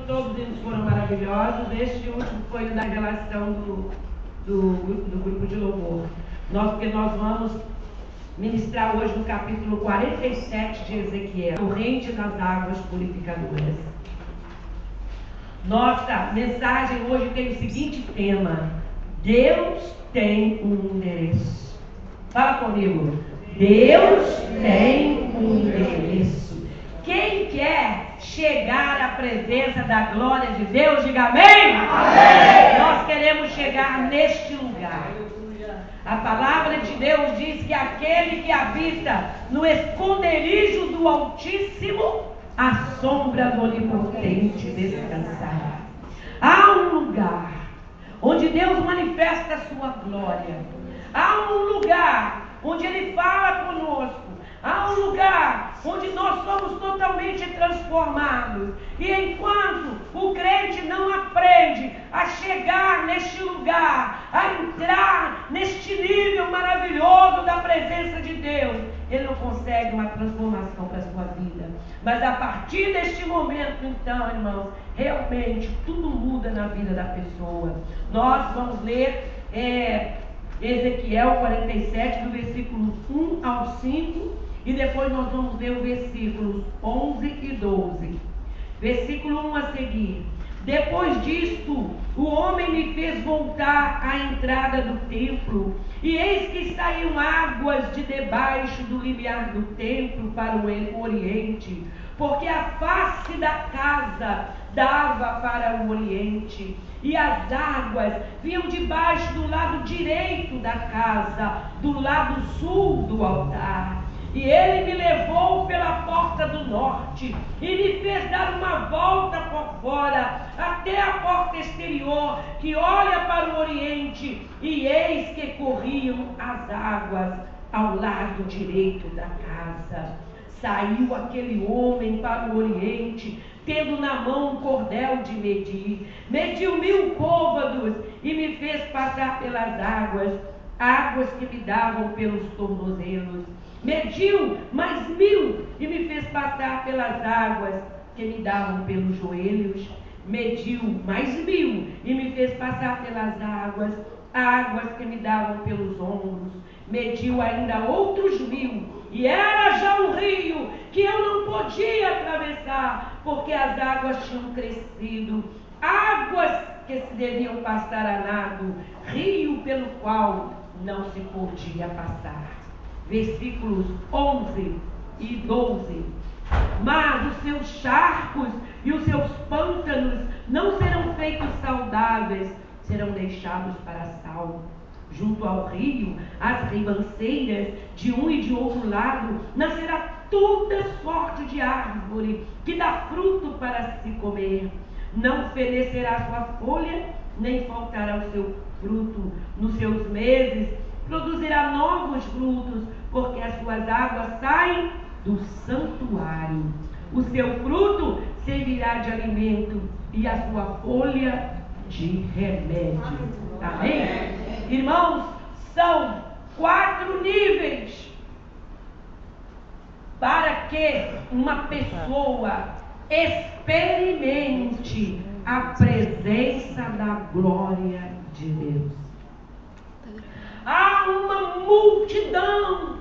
todos eles foram maravilhosos. Este último foi na revelação do grupo de louvor. Porque nós vamos ministrar hoje no capítulo 47 de Ezequiel, corrente das águas purificadoras. Nossa mensagem hoje tem o seguinte tema: Deus tem um endereço. Fala comigo. Deus tem um endereço. Quem quer chegar à presença da glória de Deus, diga amém? Amém. Nós queremos chegar neste lugar. A palavra de Deus diz que aquele que habita no esconderijo do Altíssimo, à sombra do Onipotente descansará. Há um lugar onde Deus manifesta a sua glória. Há um lugar onde Ele fala conosco. Há um lugar onde nós somos totalmente transformados. E enquanto o crente não aprende a chegar neste lugar, a entrar neste nível maravilhoso da presença de Deus, ele não consegue uma transformação para a sua vida. Mas a partir deste momento, então, irmãos, realmente tudo muda na vida da pessoa. Nós vamos ler Ezequiel 47, do versículo 1 ao 5. E depois nós vamos ler os versículos 11 e 12. Versículo 1 a seguir. Depois disto, o homem me fez voltar à entrada do templo, e eis que saíam águas de debaixo do limiar do templo para o oriente, porque a face da casa dava para o oriente, e as águas vinham debaixo do lado direito da casa, do lado sul do altar. E ele me levou pela porta do norte e me fez dar uma volta por fora até a porta exterior que olha para o oriente, e eis que corriam as águas ao lado direito da casa. Saiu aquele homem para o oriente, tendo na mão um cordel de medir. Mediu 1000 côvados e me fez passar pelas águas que me davam pelos tornozelos. Mediu mais 1000 e me fez passar pelas águas que me davam pelos joelhos. Mediu mais 1000 e me fez passar pelas águas que me davam pelos ombros. Mediu ainda outros 1000, e era já um rio que eu não podia atravessar, porque as águas tinham crescido, águas que se deviam passar a nado, rio pelo qual não se podia passar. Versículos 11 e 12. Mas os seus charcos e os seus pântanos não serão feitos saudáveis, serão deixados para sal. Junto ao rio, as ribanceiras de um e de outro lado, nascerá toda sorte de árvore que dá fruto para se comer. Não fenecerá sua folha, nem faltará o seu fruto. Nos seus meses produzirá novos frutos, porque as suas águas saem do santuário. O seu fruto servirá de alimento e a sua folha de remédio. Amém? Irmãos, são 4 níveis para que uma pessoa experimente a presença da glória de Deus. Há uma multidão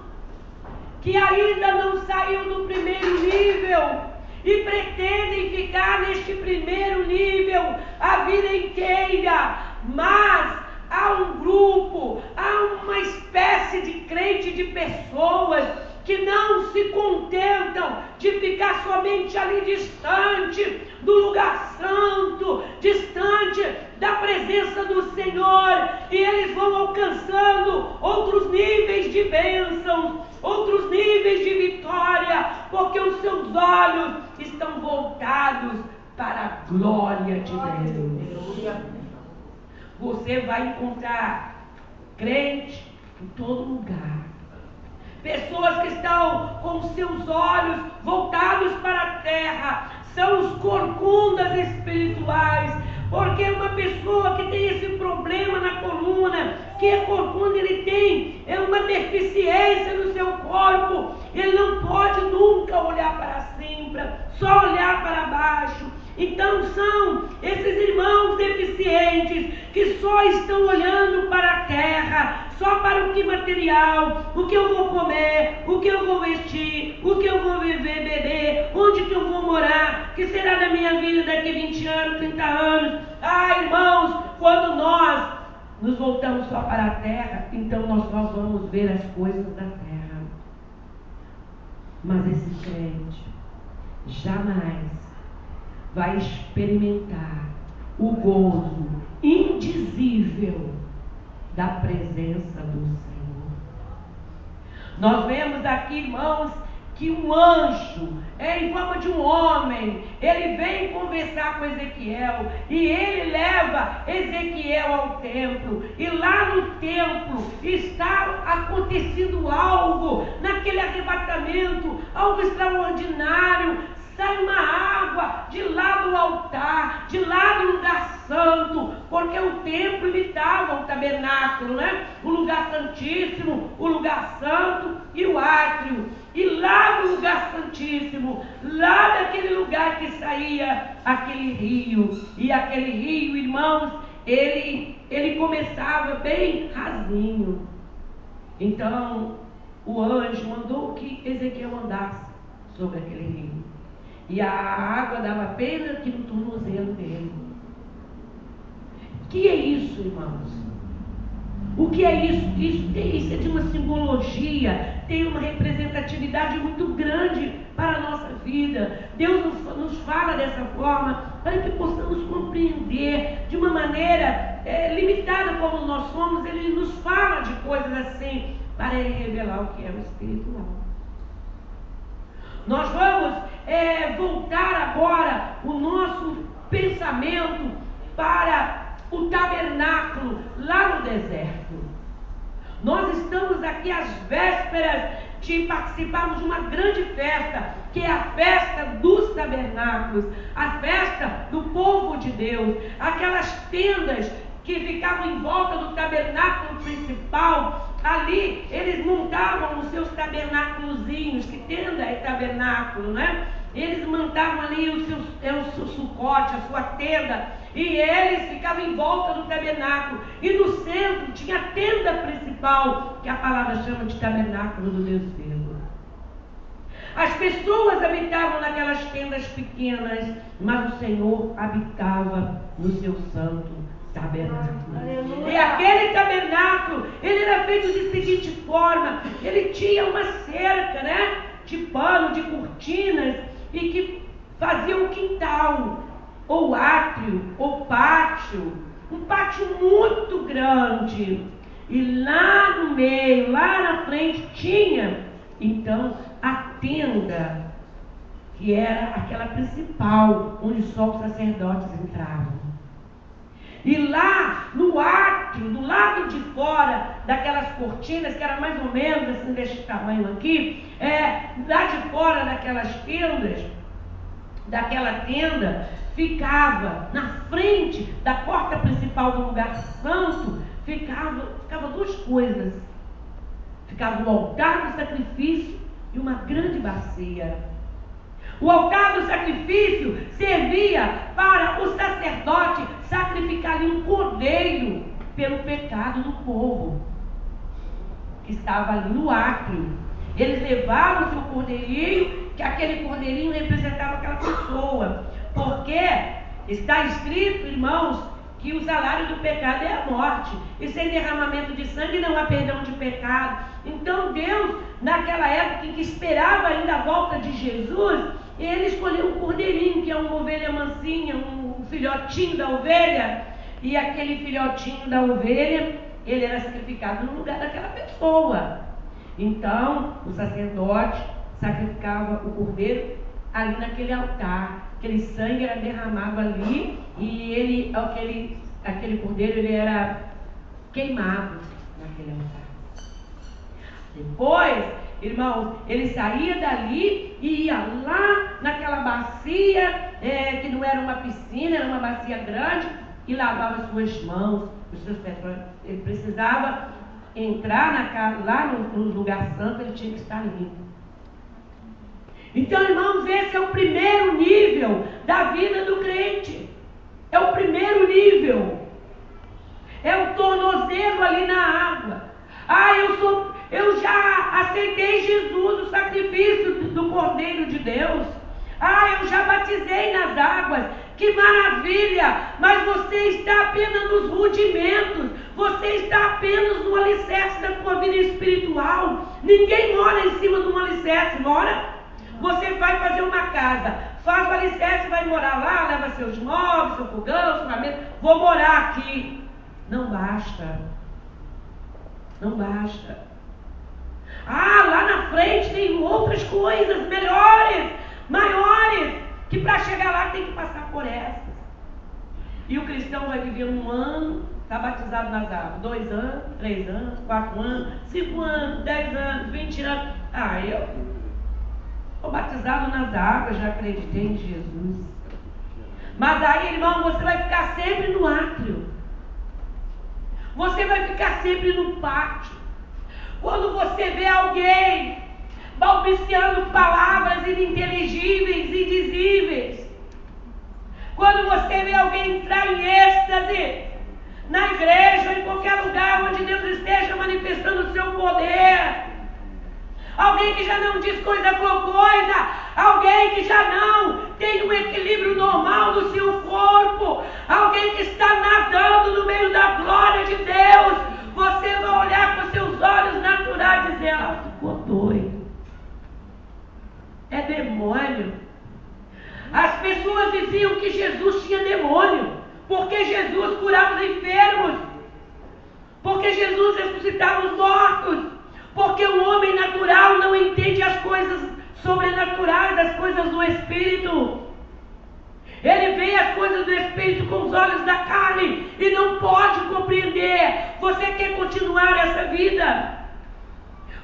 que ainda não saiu do primeiro nível e pretendem ficar neste primeiro nível a vida inteira, mas há um grupo, há uma espécie de crente, de pessoas que não se contentam de ficar somente ali distante do lugar santo, distante da presença do Senhor, e eles vão alcançando outros níveis de bênção, outros níveis de vitória, porque os seus olhos estão voltados para a glória de Deus. Você vai encontrar crente em todo lugar, pessoas que estão com seus olhos voltados para a terra, são os corcundas espirituais, porque uma pessoa que tem esse problema na coluna, que é corcunda, ele tem uma deficiência no seu corpo, ele não pode nunca olhar para cima, só olhar para baixo. Então são esses irmãos deficientes que só estão olhando para a terra, só para o que material, o que eu vou comer, o que eu vou vestir, o que eu vou beber, onde que eu vou morar, o que será da minha vida daqui 20 anos, 30 anos. Ah, irmãos, quando nós nos voltamos só para a terra, então nós só vamos ver as coisas da terra. Mas esse crente jamais vai experimentar o gozo indizível da presença do Senhor. Nós vemos aqui, irmãos, que um anjo, em forma de um homem, ele vem conversar com Ezequiel, e ele leva Ezequiel ao templo, e lá no templo está acontecendo algo, naquele arrebatamento, algo extraordinário. Sai uma água de lá do altar, de lá do lugar santo, porque o templo imitava o tabernáculo, né? O lugar santíssimo, o lugar santo e o átrio. E lá no lugar santíssimo, lá daquele lugar que saía aquele rio. E aquele rio, irmãos, ele começava bem rasinho. Então, o anjo mandou que Ezequiel andasse sobre aquele rio. E a água dava apenas aqui no tornozelo dele. O que é isso, irmãos? O que é isso? Isso é de uma simbologia, tem uma representatividade muito grande para a nossa vida. Deus nos fala dessa forma para que possamos compreender de uma maneira limitada como nós somos. Ele nos fala de coisas assim para Ele revelar o que é o espiritual. Nós vamos voltar agora o nosso pensamento para o tabernáculo lá no deserto. Nós estamos aqui às vésperas de participarmos de uma grande festa, que é a festa dos tabernáculos, a festa do povo de Deus, aquelas tendas que ficavam em volta do tabernáculo principal. Ali eles montavam os seus tabernáculozinhos, que tenda é tabernáculo, né? Eles montavam ali o seu sucote, a sua tenda, e eles ficavam em volta do tabernáculo. E no centro tinha a tenda principal, que a palavra chama de tabernáculo do Deus vivo. As pessoas habitavam naquelas tendas pequenas, mas o Senhor habitava no seu santo tabernáculo. Aleluia. E aquele tabernáculo, ele era feito de seguinte forma: ele tinha uma cerca, né, de pano, de cortinas, e que fazia um quintal, ou átrio, ou pátio, um pátio muito grande. E lá no meio, lá na frente, tinha então a tenda, que era aquela principal, onde só os sacerdotes entravam. E lá no átrio, do lado de fora daquelas cortinas, que era mais ou menos assim deste tamanho aqui, lá de fora daquelas tendas, daquela tenda, ficava na frente da porta principal do lugar santo, ficava duas coisas. Ficava o altar do sacrifício e uma grande bacia. O altar do sacrifício servia para o sacerdote sacrificar ali um cordeiro pelo pecado do povo que estava ali no átrio. Eles levavam o seu cordeirinho, que aquele cordeirinho representava aquela pessoa, porque está escrito, irmãos, que o salário do pecado é a morte, e sem derramamento de sangue não há perdão de pecado. Então Deus, naquela época em que esperava ainda a volta de Jesus, ele escolheu um cordeirinho, que é uma ovelha mansinha, um filhotinho da ovelha, e aquele filhotinho da ovelha, ele era sacrificado no lugar daquela pessoa. Então o sacerdote sacrificava o cordeiro ali naquele altar, aquele sangue era derramado ali, e aquele cordeiro ele era queimado naquele altar. Depois, irmãos, ele saía dali e ia lá naquela bacia, que não era uma piscina, era uma bacia grande, e lavava as suas mãos, os seus pés. Ele precisava entrar lá no lugar santo, ele tinha que estar limpo. Então, irmãos, esse é o primeiro nível da vida do crente. É o primeiro nível. É o tornozelo ali na água. Eu já aceitei Jesus, o sacrifício do Cordeiro de Deus. Eu já batizei nas águas. Que maravilha! Mas você está apenas nos rudimentos. Você está apenas no alicerce da sua vida espiritual. Ninguém mora em cima de um alicerce, mora? Você vai fazer uma casa, faz o alicerce, vai morar lá, leva seus móveis, seu fogão, sua mesa. Vou morar aqui. Não basta. Não basta. Lá na frente tem outras coisas melhores, maiores, que para chegar lá tem que passar por essas. E o cristão vai viver 1 ano, está batizado nas águas, 2 anos, 3 anos, 4 anos, 5 anos, 10 anos, 20 anos. Eu estou batizado nas águas, já acreditei em Jesus. Mas aí, irmão, você vai ficar sempre no átrio. Você vai ficar sempre no pátio. Quando você vê alguém balbuciando palavras ininteligíveis, indizíveis, quando você vê alguém entrar em êxtase na igreja ou em qualquer lugar onde Deus esteja manifestando o seu poder, alguém que já não diz coisa com coisa, alguém que já não tem um equilíbrio normal do seu corpo, alguém que está nadando no meio da glória de Deus, você vai olhar com seus olhos naturais e dizer: ela ficou doido. É demônio. As pessoas diziam que Jesus tinha demônio, porque Jesus curava os enfermos, porque Jesus ressuscitava os mortos, porque o homem natural não entende as coisas sobrenaturais, as coisas do Espírito. Ele vê as coisas do Espírito com os olhos da carne e não pode compreender. Você quer continuar essa vida?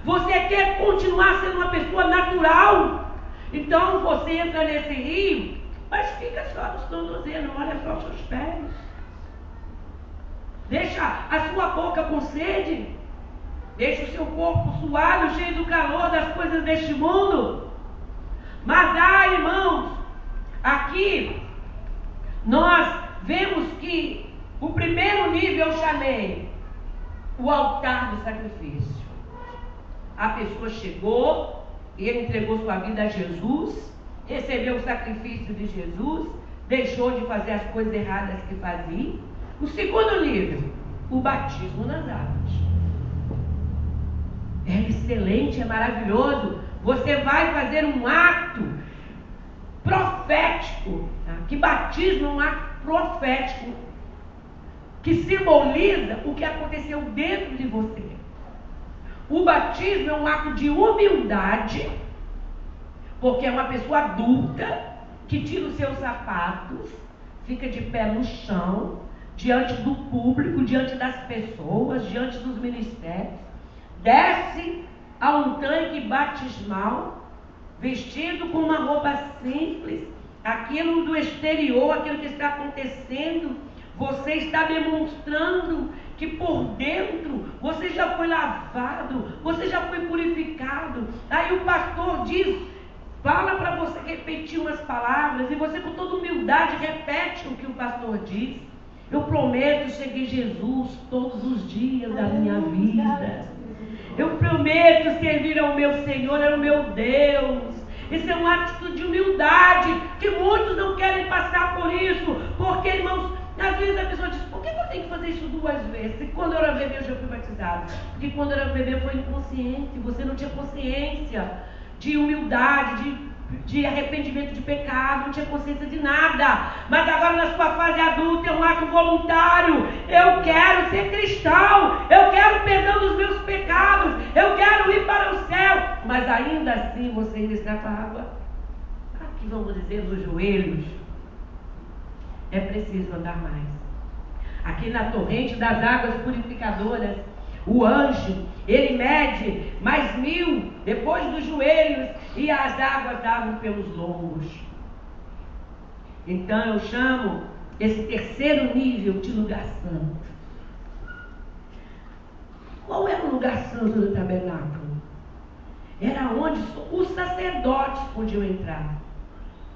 Você quer continuar sendo uma pessoa natural? Então você entra nesse rio, mas fica só nos tornozelos, olha só os seus pés. Deixa a sua boca com sede. Deixa o seu corpo suado, cheio do calor das coisas deste mundo. Mas irmãos, aqui nós vemos que o primeiro nível eu chamei o altar do sacrifício. A pessoa chegou, ele entregou sua vida a Jesus, recebeu o sacrifício de Jesus, deixou de fazer as coisas erradas que fazia. O segundo nível, o batismo nas águas. É excelente, é maravilhoso. Você vai fazer um ato profético, tá? Que batismo é um ato profético que simboliza o que aconteceu dentro de você. O batismo é um ato de humildade, porque é uma pessoa adulta que tira os seus sapatos, fica de pé no chão, diante do público, diante das pessoas, diante dos ministérios, desce a um tanque batismal, vestido com uma roupa simples, aquilo do exterior, aquilo que está acontecendo, você está demonstrando que por dentro você já foi lavado, você já foi purificado. Aí o pastor diz, fala para você repetir umas palavras, e você com toda humildade repete o que o pastor diz. Eu prometo seguir Jesus todos os dias da minha vida. Eu prometo servir ao meu Senhor, ao meu Deus. Isso é uma atitude de humildade, que muitos não querem passar por isso, porque, irmãos, às vezes a pessoa diz: por que eu tenho que fazer isso 2 vezes? E quando eu era bebê eu já fui batizado. Porque quando eu era bebê foi inconsciente, você não tinha consciência de humildade, de arrependimento de pecado, não tinha consciência de nada. Mas agora na sua fase adulta é um ato voluntário. Eu quero ser cristão, eu quero o perdão dos meus pecados, eu quero ir para o céu. Mas ainda assim você ainda está com a água aqui, vamos dizer, nos joelhos. É preciso andar mais. Aqui na torrente das águas purificadoras, o anjo, ele mede mais 1000 depois dos joelhos, e as águas davam pelos lombos. Então eu chamo esse terceiro nível de lugar santo. Qual era o lugar santo do tabernáculo? Era onde os sacerdotes podiam entrar.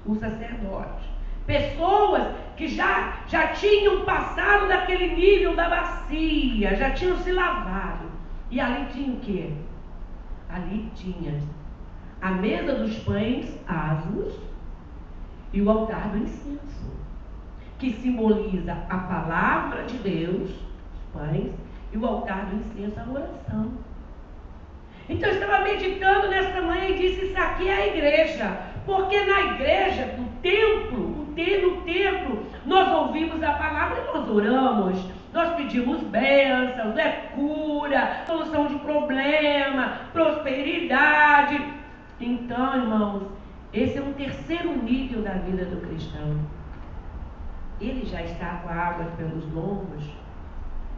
Os sacerdotes. Pessoas que já tinham passado daquele nível da bacia, já tinham se lavado. E ali tinha o quê? Ali tinha a mesa dos pães asmos e o altar do incenso, que simboliza a palavra de Deus, os pães, e o altar do incenso, a oração. Então eu estava meditando nesta manhã e disse: isso aqui é a igreja. Porque na igreja, no templo, nós ouvimos a palavra e nós oramos. Nós pedimos bênçãos, cura, solução de problema, prosperidade. Então, irmãos, esse é um terceiro nível da vida do cristão. Ele já está com a água pelos lombos,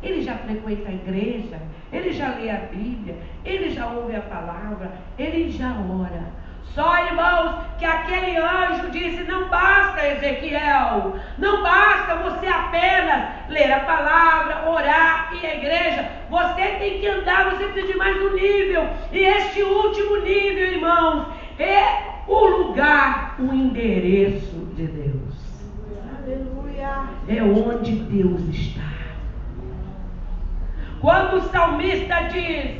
ele já frequenta a igreja, ele já lê a Bíblia, ele já ouve a palavra, ele já ora. Só, irmãos, que aquele anjo disse: não basta, Ezequiel, não basta você apenas ler a palavra, orar e a igreja. Você tem que andar, você precisa de mais um nível. E este último nível, irmãos, é o lugar, o endereço de Deus. Aleluia. É onde Deus está. Quando o salmista diz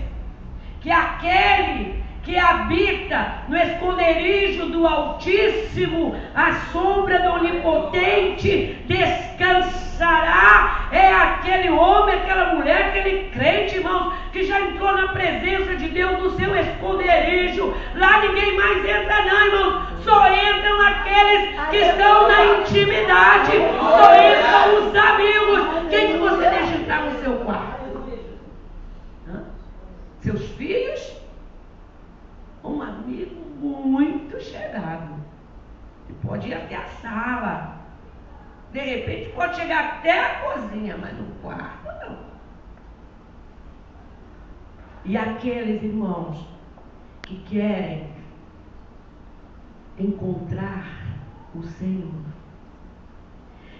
que aquele que habita no esconderijo do Altíssimo, à sombra do Onipotente descansará, é aquele homem, aquela mulher, aquele crente, irmãos, que já entrou na presença de Deus, no seu esconderijo. Lá ninguém mais entra não, irmãos, só entram aqueles que estão na intimidade, só entram os amigos. Quem que você deixa entrar no seu quarto? Seus filhos? Um amigo muito chegado, que pode ir até a sala, de repente pode chegar até a cozinha, mas no quarto não. E aqueles irmãos que querem encontrar o Senhor,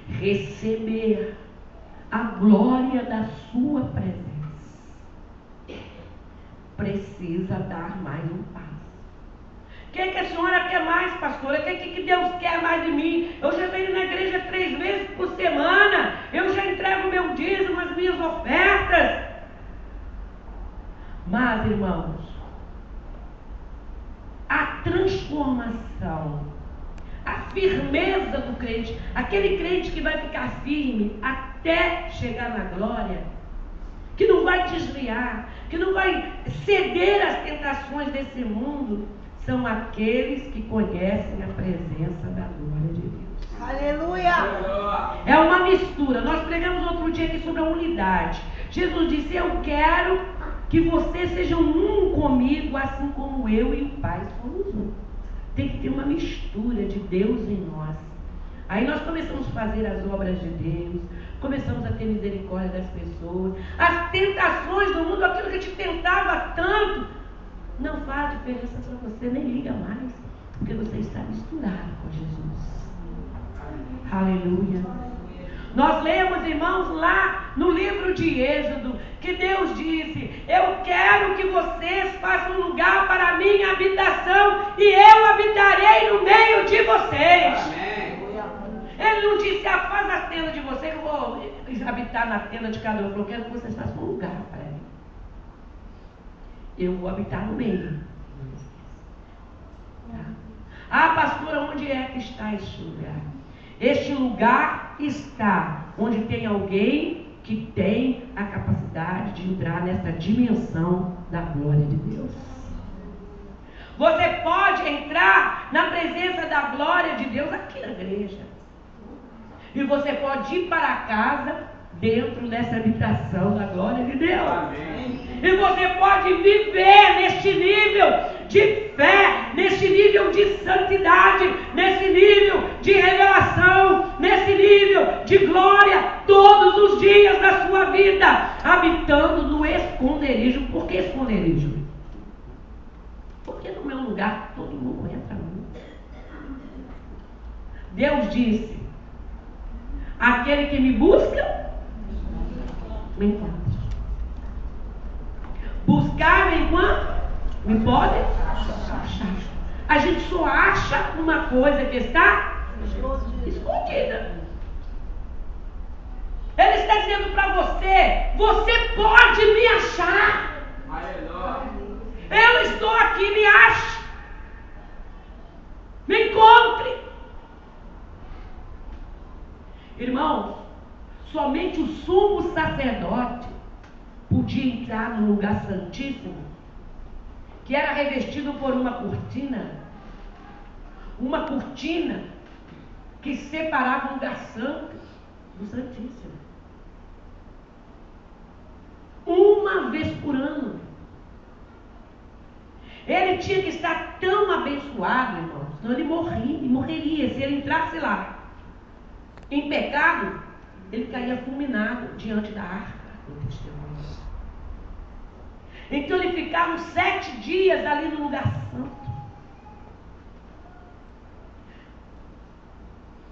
receber a glória da sua presença, precisa dar mais um passo. O que a senhora quer mais, pastora? O que Deus quer mais de mim? Eu já venho na igreja 3 vezes por semana. Eu já entrego meu dízimo, as minhas ofertas. Mas, irmãos, a transformação, a firmeza do crente, aquele crente que vai ficar firme até chegar na glória, que não vai desviar, que não vai ceder às tentações desse mundo, são aqueles que conhecem a presença da glória de Deus. Aleluia! É uma mistura. Nós pregamos outro dia aqui sobre a unidade. Jesus disse: eu quero que vocês sejam um comigo, assim como eu e o Pai somos um. Tem que ter uma mistura de Deus em nós. Aí nós começamos a fazer as obras de Deus, começamos a ter misericórdia das pessoas. As tentações do mundo, aquilo que te tentava tanto, não faz diferença para você, nem liga mais, porque você está misturado com Jesus. Aleluia. Nós lemos, irmãos, lá no livro de Êxodo, que Deus disse: eu quero que vocês façam um lugar para a minha habitação, e eu habitarei no meio de vocês. Amém. Ele não disse: faz a tenda de vocês, que eu vou habitar na tenda de cada um. Eu quero que vocês façam um lugar para mim. Eu vou habitar no meio. Ah, pastora, onde é que está este lugar? Este lugar está onde tem alguém que tem a capacidade de entrar nessa dimensão da glória de Deus. Você pode entrar na presença da glória de Deus aqui na igreja. E você pode ir para casa dentro dessa habitação da glória de Deus. Amém. E você pode viver neste nível de fé, nesse nível de santidade, nesse nível de revelação, nesse nível de glória, todos os dias da sua vida, habitando no esconderijo. Por que esconderijo? Porque no meu lugar todo mundo entra. Deus disse: aquele que me busca, me encontra. Buscar-me enquanto me podem achar. A gente só acha uma coisa que está escondida. você pode me achar. Eu estou aqui, me ache. Me encontre. Irmãos, somente o sumo sacerdote podia entrar no lugar santíssimo, que era revestido por uma cortina que separava o lugar santo do santíssimo. Uma vez por ano. Ele tinha que estar tão abençoado, irmãos, senão ele morreria. Se ele entrasse lá em pecado, ele caía fulminado diante da arca do testemunho. Então ele ficava 7 dias ali no lugar santo.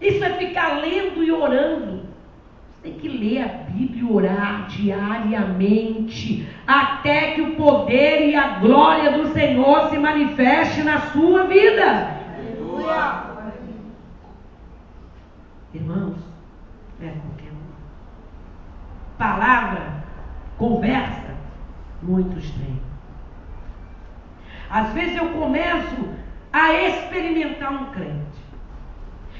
Isso é ficar lendo e orando. Você tem que ler a Bíblia e orar diariamente, até que o poder e a glória do Senhor se manifeste na sua vida. Aleluia. Irmãos, não é qualquer um. Palavra, conversa, muitos têm. Às vezes eu começo a experimentar um crente.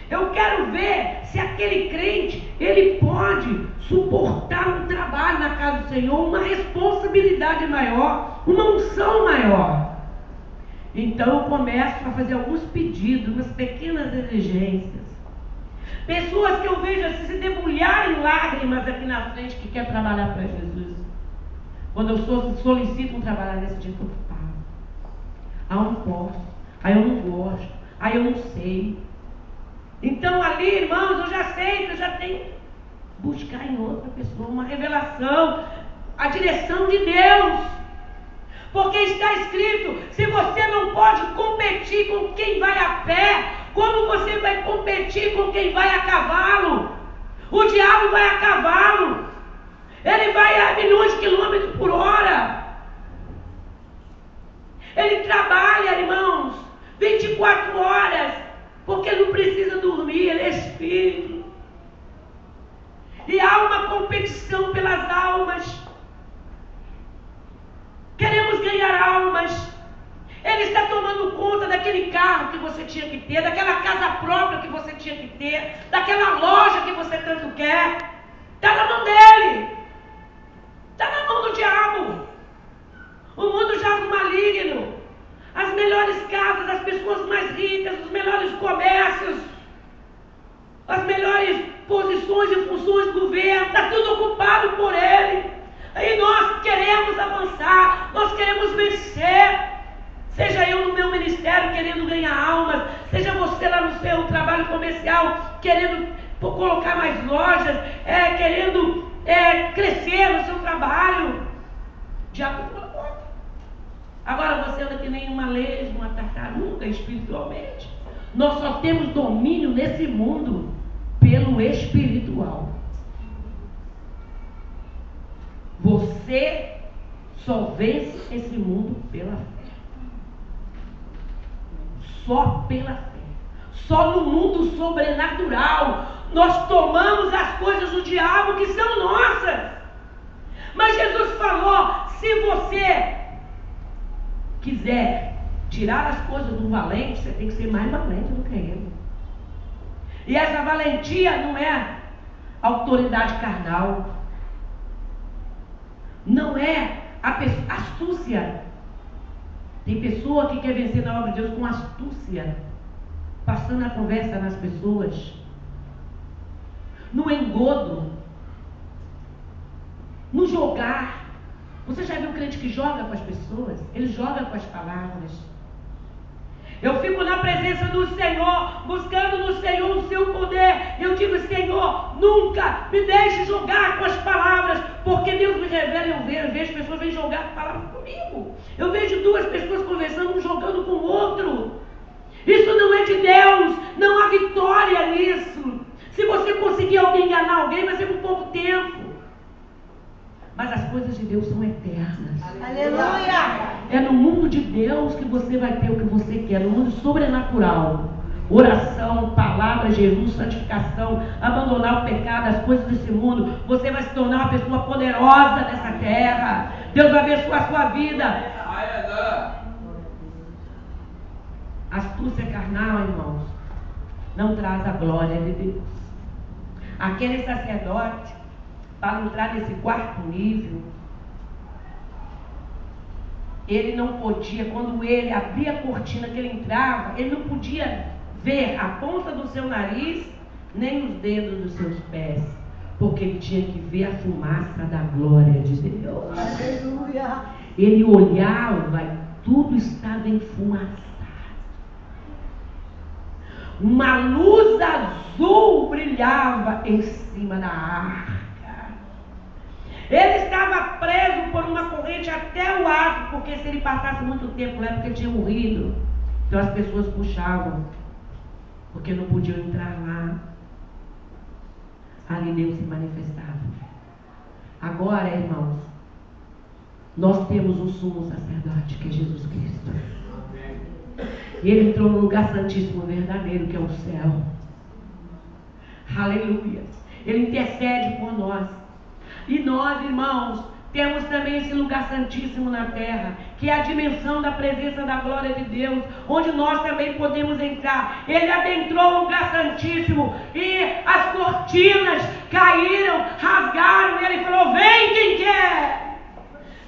Eu quero ver se aquele crente, ele pode suportar um trabalho na casa do Senhor, uma responsabilidade maior, uma unção maior. Então eu começo a fazer alguns pedidos, umas pequenas exigências. Pessoas que eu vejo assim, se debulhar em lágrimas aqui na frente, que quer trabalhar para Jesus. Quando eu solicito um trabalho nesse dia, eu falo: eu não posso, aí eu não gosto, aí eu não sei. Então ali, irmãos, eu já sei que eu já tenho que buscar em outra pessoa uma revelação, a direção de Deus. Porque está escrito: se você não pode competir com quem vai a pé, como você vai competir com quem vai a cavalo? O diabo vai a cavalo. Ele vai a milhões de quilômetros por hora. Ele trabalha, irmãos, 24 horas. Porque ele não precisa dormir, ele é espírito. E há uma competição pelas almas. Queremos ganhar almas. Ele está tomando conta daquele carro que você tinha que ter, daquela casa própria que você tinha que ter, daquela loja que você tanto quer. Está na mão dele. Está na mão do diabo. O mundo jaz no maligno. As melhores casas, as pessoas mais ricas, os melhores comércios, as melhores posições e funções do governo, está tudo ocupado por ele. Aí nós queremos avançar, nós queremos vencer. Seja eu no meu ministério querendo ganhar almas, seja você lá no seu trabalho comercial querendo colocar mais lojas, querendo crescer no seu trabalho. Diabo não pode. Agora você anda que nem uma lesma, uma tartaruga espiritualmente. Nós só temos domínio nesse mundo pelo espiritual. Você só vence esse mundo pela fé. Só pela fé. Só no mundo sobrenatural nós tomamos as coisas do diabo que são nossas. Mas Jesus falou: se você quiser tirar as coisas do valente, você tem que ser mais valente do que ele. E essa valentia não é autoridade carnal, não é astúcia. Tem pessoa que quer vencer na obra de Deus com astúcia, passando a conversa nas pessoas, no engodo, no jogar. Você já viu um crente que joga com as pessoas? Ele joga com as palavras. Eu fico na presença do Senhor, buscando no Senhor o seu poder. Eu digo: Senhor, nunca me deixe jogar com as palavras, porque Deus me revela, eu vejo pessoas vêm jogar palavras comigo. Eu vejo 2 pessoas conversando, um jogando com o outro. Isso não é de Deus, não há vitória nisso. Se você conseguir enganar alguém, vai ser por pouco tempo. Mas as coisas de Deus são eternas. Aleluia! É no mundo de Deus que você vai ter o que você quer, no mundo sobrenatural. oração, palavra, Jesus, santificação, abandonar o pecado, as coisas desse mundo, você vai se tornar uma pessoa poderosa nessa terra. Deus vai abençoar a sua vida. Astúcia carnal, irmãos, não traz a glória de Deus. Aquele sacerdote, para entrar nesse quarto nível, ele não podia, quando ele abria a cortina que ele entrava, ele não podia ver a ponta do seu nariz, nem os dedos dos seus pés, porque ele tinha que ver a fumaça da glória de Deus. Aleluia. Ele olhava e tudo estava enfumaçado. Uma luz azul brilhava em cima da arca. Ele estava preso por uma corrente até o arco, porque se ele passasse muito tempo lá, porque tinha morrido. Então as pessoas puxavam, porque não podiam entrar lá. Ali Deus se manifestava. Agora, irmãos, nós temos um sumo sacerdote, que é Jesus Cristo. Ele entrou no lugar santíssimo verdadeiro, que é o céu. Aleluia. Ele intercede por nós. E nós, irmãos, temos também esse lugar santíssimo na terra, que é a dimensão da presença da glória de Deus, onde nós também podemos entrar. Ele adentrou o lugar santíssimo e as cortinas caíram, rasgaram, e ele falou: vem quem quer,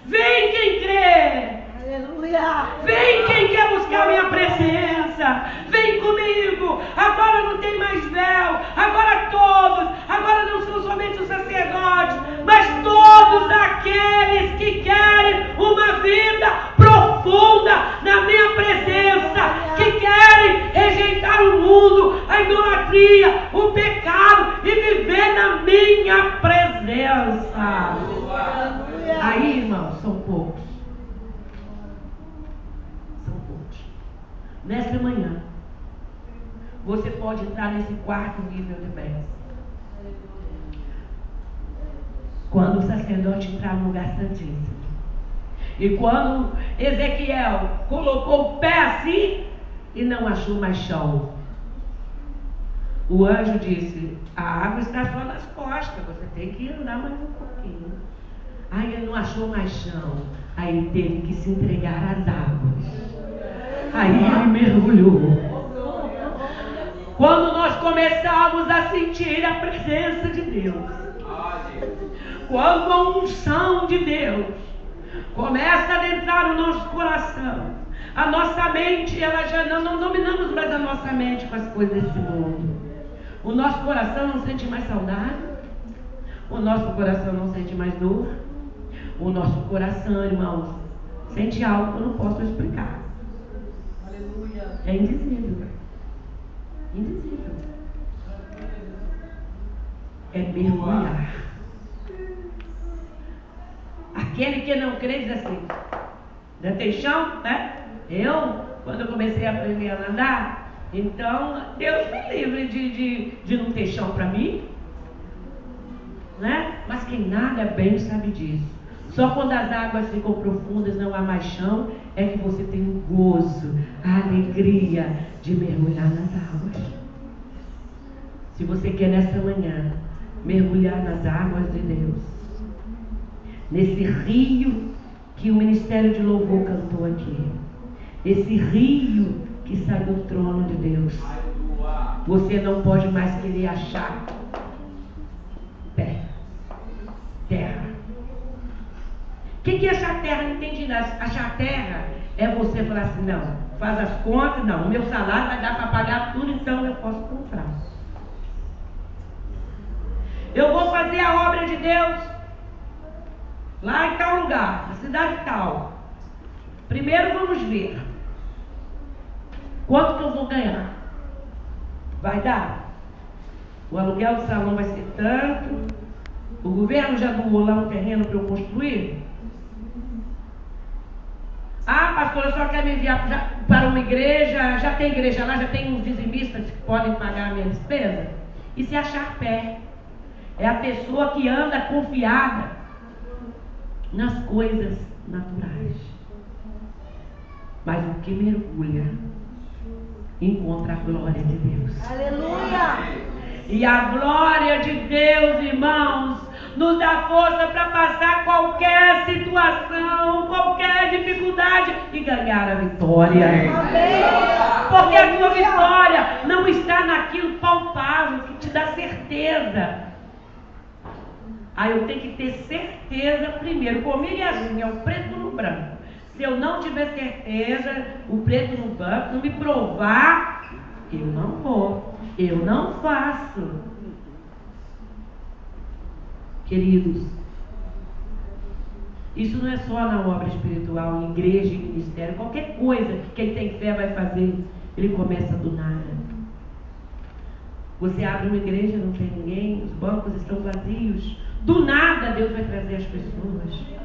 vem quem crê. Aleluia. Vem quem quer buscar minha presença, vem comigo. Agora não tem mais véu, agora todos, agora não são somente os sacerdotes, mas todos aqueles que querem uma vida profunda na minha presença, que querem rejeitar o mundo, a idolatria, o pecado e viver na minha presença. Aí, irmãos, são poucos. Nesta manhã, você pode entrar nesse quarto nível de bênção. Quando o sacerdote entrar no lugar santíssimo. E quando Ezequiel colocou o pé assim e não achou mais chão, o anjo disse: a água está só nas costas, você tem que andar mais um pouquinho. Aí ele não achou mais chão, aí ele teve que se entregar às águas. Aí ele mergulhou. Quando nós começamos a sentir a presença de Deus, quando a unção de Deus começa a adentrar no nosso coração, a nossa mente, ela já não dominamos mais a nossa mente com as coisas desse mundo. O nosso coração não sente mais saudade, o nosso coração não sente mais dor, o nosso coração, irmãos, sente algo que eu não posso explicar. É indizível. Indizível. É mergulhar. Aquele que não crê diz assim: não tem chão, né? Quando eu comecei a aprender a andar, então Deus me livre de não ter chão para mim, né? Mas quem nada bem sabe disso. Só quando as águas ficam profundas, não há mais chão, é que você tem o gozo, a alegria de mergulhar nas águas. Se você quer nesta manhã mergulhar nas águas de Deus, nesse rio que o Ministério de Louvor cantou aqui, esse rio que sai do trono de Deus, você não pode mais querer achar terra. O que é achar terra? Não entendi nada. Achar terra é você falar assim: não, faz as contas, não, o meu salário vai dar para pagar tudo, então eu posso comprar. Eu vou fazer a obra de Deus lá em tal lugar, na cidade tal. Primeiro vamos ver quanto que eu vou ganhar. Vai dar? O aluguel do salão vai ser tanto. O governo já doou lá um terreno para eu construir. Ah, pastor, eu só quero me enviar para uma igreja. Já tem igreja lá, já tem uns dizimistas que podem pagar a minha despesa. E se achar pé, é a pessoa que anda confiada nas coisas naturais. Mas o que mergulha encontra a glória de Deus. Aleluia. E a glória de Deus, irmãos, nos dá força para passar qualquer situação, qualquer dificuldade e ganhar a vitória. Amém. Porque a tua vitória não está naquilo palpável que te dá certeza. Aí eu tenho que ter certeza primeiro. Comigo é assim, é o preto no branco. Se eu não tiver certeza, o preto no branco, não me provar, eu não vou, eu não faço. Queridos, isso não é só na obra espiritual, em igreja e ministério. Qualquer coisa que quem tem fé vai fazer, ele começa do nada. Você abre uma igreja, não tem ninguém, os bancos estão vazios. Do nada Deus vai trazer as pessoas.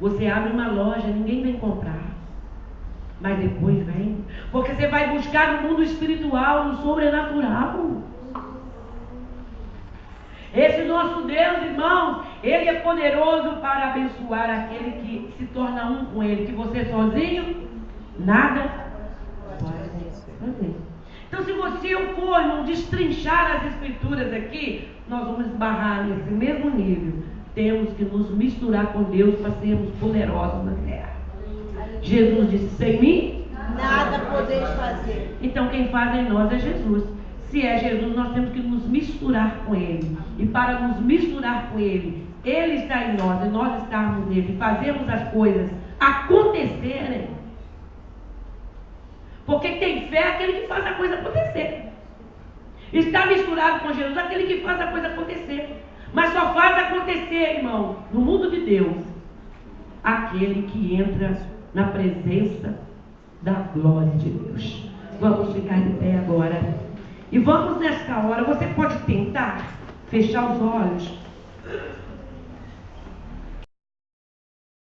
Você abre uma loja, ninguém vem comprar, mas depois vem, porque você vai buscar no mundo espiritual, no sobrenatural. Esse nosso Deus, irmãos, Ele é poderoso para abençoar aquele que se torna um com Ele, que você sozinho, nada pode fazer. Então, se eu for, irmão, destrinchar as escrituras aqui, nós vamos esbarrar nesse mesmo nível. Temos que nos misturar com Deus para sermos poderosos na terra. Jesus disse, sem mim, nada podeis fazer. Então quem faz em nós é Jesus. Se é Jesus, nós temos que nos misturar com Ele. E para nos misturar com Ele, Ele está em nós e nós estarmos nele. E fazermos as coisas acontecerem. Porque tem fé aquele que faz a coisa acontecer. Está misturado com Jesus aquele que faz a coisa acontecer. Mas só faz acontecer, irmão, no mundo de Deus, aquele que entra na presença da glória de Deus. Vamos ficar de pé agora. E vamos nesta hora, você pode tentar fechar os olhos.